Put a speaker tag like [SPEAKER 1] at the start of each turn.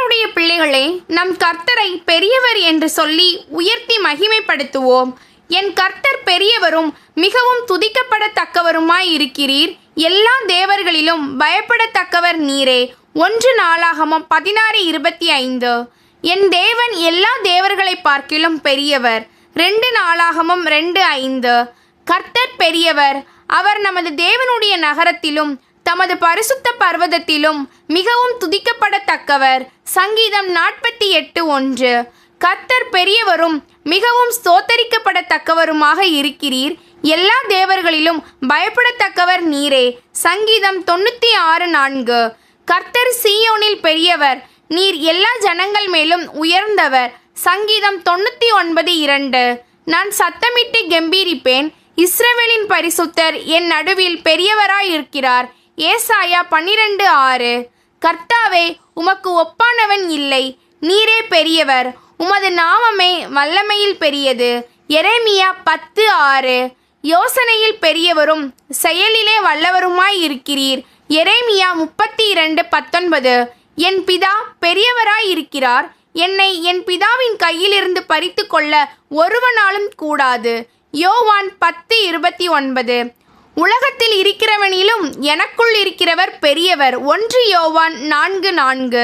[SPEAKER 1] தேவனுடைய பிள்ளைகளே, நம் கர்த்தரை பெரியவர் என்று சொல்லி உயர்த்தி மகிமைப்படுத்துவோம். என் கர்த்தர் பெரியவரும் மிகவும் துதிக்கப்படத்தக்கவருமாய் இருக்கிறீர். எல்லா தேவர்களிலும் பயப்படத்தக்கவர் நீரே. 1 நாளாகமம் 16:25. என் தேவன் எல்லா தேவர்களை பார்க்கிலும் பெரியவர். 2 நாளாகமம் 2:5. கர்த்தர் பெரியவர், அவர் நமது தேவனுடைய நகரத்திலும் தமது பரிசுத்த பர்வதத்திலும் மிகவும் துதிக்கப்படத்தக்கவர். சங்கீதம் 48:1. கர்த்தர் பெரியவரும் மிகவும் ஸ்தோத்தரிக்கப்படத்தக்கவருமாக இருக்கிறீர். எல்லா தேவர்களிலும் பயப்படத்தக்கவர் நீரே. சங்கீதம் 96:4. கர்த்தர் சீயோனில் பெரியவர், நீர் எல்லா ஜனங்கள் மேலும் உயர்ந்தவர். சங்கீதம் 99:2. நான் சத்தமிட்டு கெம்பீரிப்பேன், இஸ்ரவேலின் பரிசுத்தர் என் நடுவில் பெரியவராயிருக்கிறார். ஏசாயா 12:6. கர்த்தாவே, உமக்கு ஒப்பானவன் இல்லை, நீரே பெரியவர், உமது நாமமே வல்லமையில் பெரியது. எரேமியா 10:6. யோசனையில் பெரியவரும் செயலிலே வல்லவருமாய் இருக்கிறீர். எரேமியா 32:19. என் பிதா பெரியவராயிருக்கிறார், என்னை என் பிதாவின் கையிலிருந்து பறித்து கொள்ள ஒருவனாலும் கூடாது. யோவான் 10:29. உலகத்தில் இருக்கிறவனிலும் எனக்குள் இருக்கிறவர் பெரியவர். 1 யோவான் 4:4.